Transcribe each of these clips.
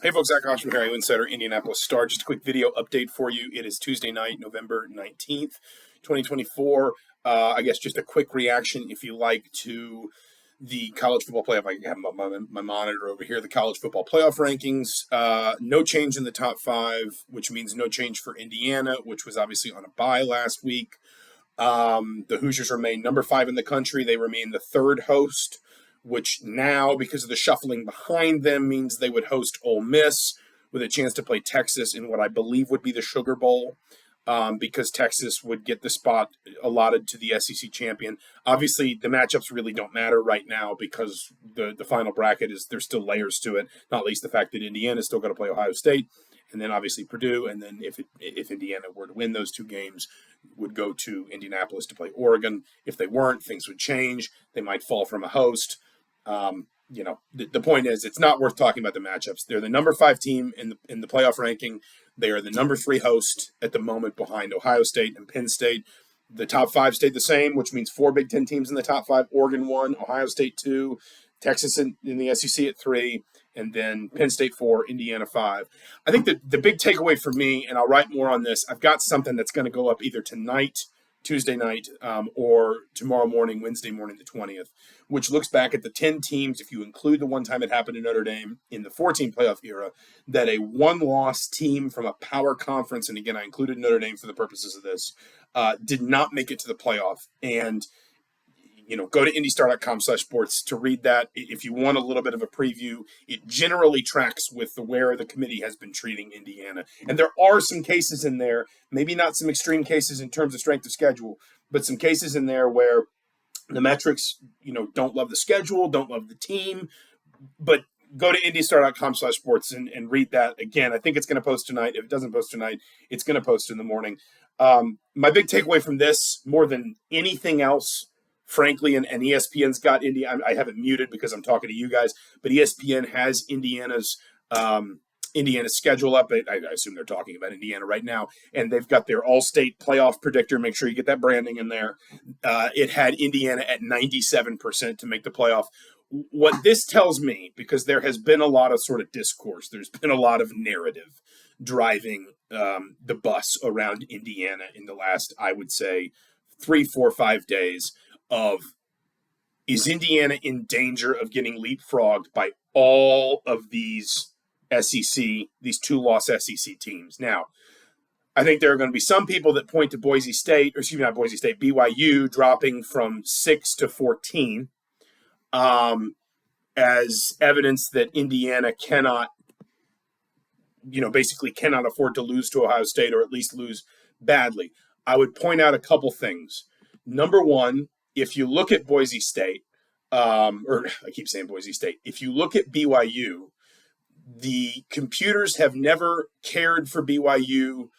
Hey folks, Zach Osterman here, Insider Indianapolis Star. Just a quick video update for you. It is Tuesday night, November 19th, 2024. I guess just a quick reaction, if you like, to the college football playoff. I have my monitor over here. The college football playoff rankings. No change in the top five, which means no change for Indiana, which was obviously on a bye last week. The Hoosiers remain number 5 in the country. They remain the third host, which now, because of the shuffling behind them, means they would host Ole Miss with a chance to play Texas in what I believe would be the Sugar Bowl, because Texas would get the spot allotted to the SEC champion. Obviously, the matchups really don't matter right now because the final bracket there's still layers to it, not least the fact that Indiana is still going to play Ohio State, and then obviously Purdue, and then if Indiana were to win those two games, would go to Indianapolis to play Oregon. If they weren't, things would change. They might fall from a host. The point is, it's not worth talking about the matchups. They're the number 5 team in the playoff ranking. They are the number 3 host at the moment behind Ohio State and Penn State. The top 5 stayed the same, which means 4 Big Ten teams in the top 5. Oregon 1, Ohio State 2, Texas in the SEC at 3, and then Penn State 4, Indiana 5. I think that the big takeaway for me, and I'll write more on this, I've got something that's going to go up either tonight, Tuesday night, or tomorrow morning, Wednesday morning, the 20th, which looks back at the 10 teams, if you include the one time it happened in Notre Dame in the 14 playoff era, that a one-loss team from a power conference, and again, I included Notre Dame for the purposes of this, did not make it to the playoff. And go to indystar.com/sports to read that. If you want a little bit of a preview, it generally tracks with where the committee has been treating Indiana. And there are some cases in there, maybe not some extreme cases in terms of strength of schedule, but some cases in there where the metrics, don't love the schedule, don't love the team. But go to indystar.com/sports and read that. Again, I think it's going to post tonight. If it doesn't post tonight, it's going to post in the morning. My big takeaway from this, more than anything else, frankly, and ESPN's got Indiana. I have it muted because I'm talking to you guys, but ESPN has Indiana's schedule up. I assume they're talking about Indiana right now, and they've got their all-state playoff predictor. Make sure you get that branding in there. It had Indiana at 97% to make the playoff. What this tells me, because there has been a lot of sort of discourse, there's been a lot of narrative driving the bus around Indiana in the last, I would say, 3, 4, 5 days. Is Indiana in danger of getting leapfrogged by all of these these 2-loss SEC teams? Now, I think there are going to be some people that point to BYU dropping from 6 to 14 as evidence that Indiana basically cannot afford to lose to Ohio State, or at least lose badly. I would point out a couple things. Number one, if you look at Boise State, or I keep saying Boise State, if you look at BYU, the computers have never cared for BYU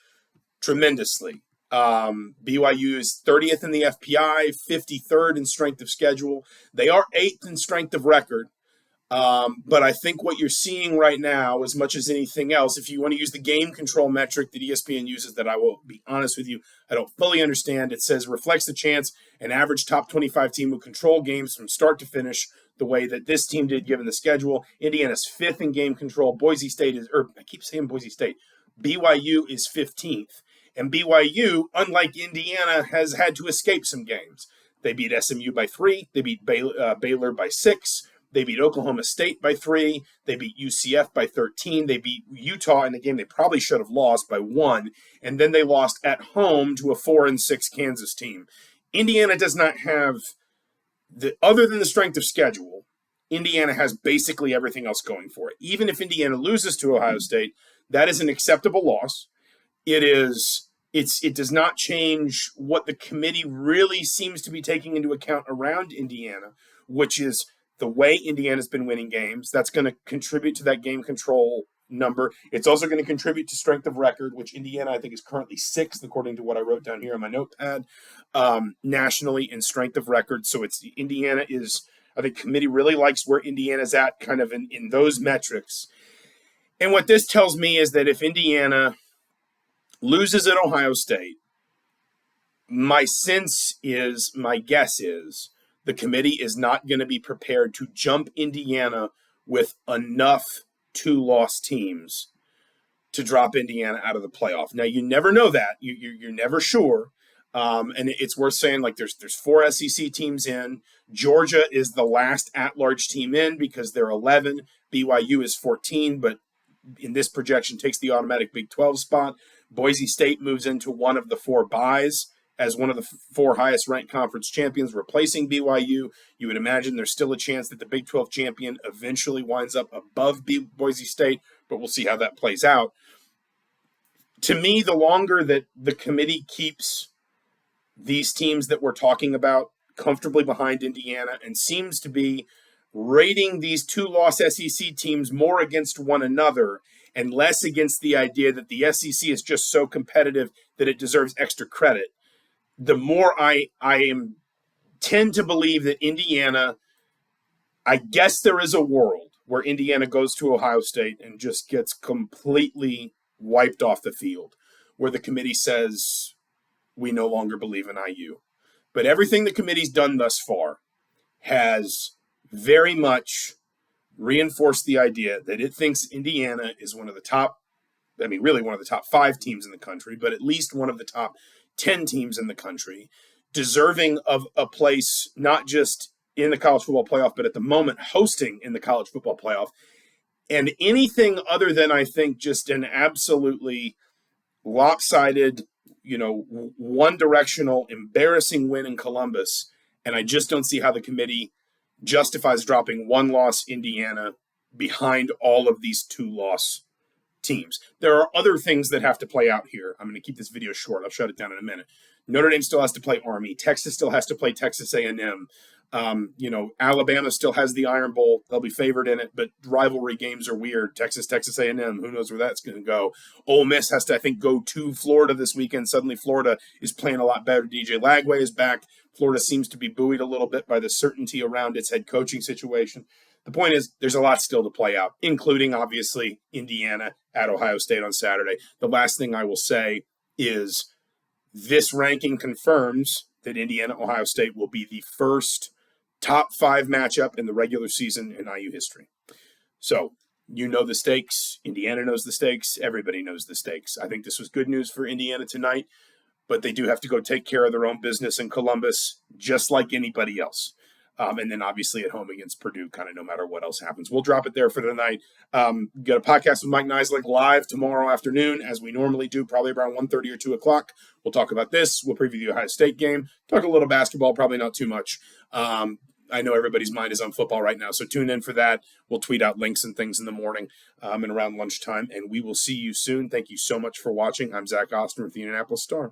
tremendously. BYU is 30th in the FPI, 53rd in strength of schedule. They are 8th in strength of record. But I think what you're seeing right now, as much as anything else, if you want to use the game control metric that ESPN uses, that I will be honest with you, I don't fully understand. It says reflects the chance an average top 25 team would control games from start to finish the way that this team did given the schedule. Indiana's 5th in game control. Boise State I keep saying Boise State. BYU is 15th. And BYU, unlike Indiana, has had to escape some games. They beat SMU by 3. They beat Baylor by 6. They beat Oklahoma State by 3. They beat UCF by 13. They beat Utah in a game they probably should have lost by 1. And then they lost at home to a 4-6 Kansas team. Indiana does not have, other than the strength of schedule, Indiana has basically everything else going for it. Even if Indiana loses to Ohio State, that is an acceptable loss. It does not change what the committee really seems to be taking into account around Indiana, which is the way Indiana's been winning games. That's going to contribute to that game control number. It's also going to contribute to strength of record, which Indiana, I think, is currently 6th, according to what I wrote down here on my notepad, nationally in strength of record. So Indiana is, I think, committee really likes where Indiana's at kind of in those metrics. And what this tells me is that if Indiana loses at Ohio State, my guess is, the committee is not going to be prepared to jump Indiana with enough two-loss teams to drop Indiana out of the playoff. Now, you never know that. You're never sure. And it's worth saying, like, there's 4 SEC teams in. Georgia is the last at-large team in because they're 11. BYU is 14, but in this projection takes the automatic Big 12 spot. Boise State moves into one of the 4 byes as one of the 4 highest-ranked conference champions, replacing BYU. You would imagine there's still a chance that the Big 12 champion eventually winds up above Boise State, but we'll see how that plays out. To me, the longer that the committee keeps these teams that we're talking about comfortably behind Indiana and seems to be rating these two-loss SEC teams more against one another and less against the idea that the SEC is just so competitive that it deserves extra credit, the more I tend to believe that Indiana, I guess there is a world where Indiana goes to Ohio State and just gets completely wiped off the field, where the committee says, we no longer believe in IU. But everything the committee's done thus far has very much reinforced the idea that it thinks Indiana is one of the top, really one of the top 5 teams in the country, but at least one of the top 10 teams in the country, deserving of a place not just in the college football playoff, but at the moment hosting in the college football playoff. And anything other than, I think, just an absolutely lopsided, one-directional, embarrassing win in Columbus, and I just don't see how the committee justifies dropping one-loss Indiana behind all of these two-loss teams. There are other things that have to play out here. I'm going to keep this video short. I'll shut it down in a minute. Notre Dame still has to play Army. Texas still has to play Texas A&M. Alabama still has the Iron Bowl. They'll be favored in it, but rivalry games are weird. Texas A&M, who knows where that's going to go. Ole Miss has to, I think, go to Florida this weekend. Suddenly Florida is playing a lot better. DJ Lagway is back. Florida seems to be buoyed a little bit by the certainty around its head coaching situation. The point is, there's a lot still to play out, including, obviously, Indiana at Ohio State on Saturday. The last thing I will say is this ranking confirms that Indiana-Ohio State will be the first top 5 matchup in the regular season in IU history. So, you know the stakes. Indiana knows the stakes. Everybody knows the stakes. I think this was good news for Indiana tonight, but they do have to go take care of their own business in Columbus, just like anybody else. And then obviously at home against Purdue, kind of no matter what else happens. We'll drop it there for tonight. Got a podcast with Mike Neislich live tomorrow afternoon, as we normally do, probably around 1:30 or 2 o'clock. We'll talk about this. We'll preview the Ohio State game. Talk a little basketball, probably not too much. I know everybody's mind is on football right now, so tune in for that. We'll tweet out links and things in the morning and around lunchtime, and we will see you soon. Thank you so much for watching. I'm Zach Osterman with the Indianapolis Star.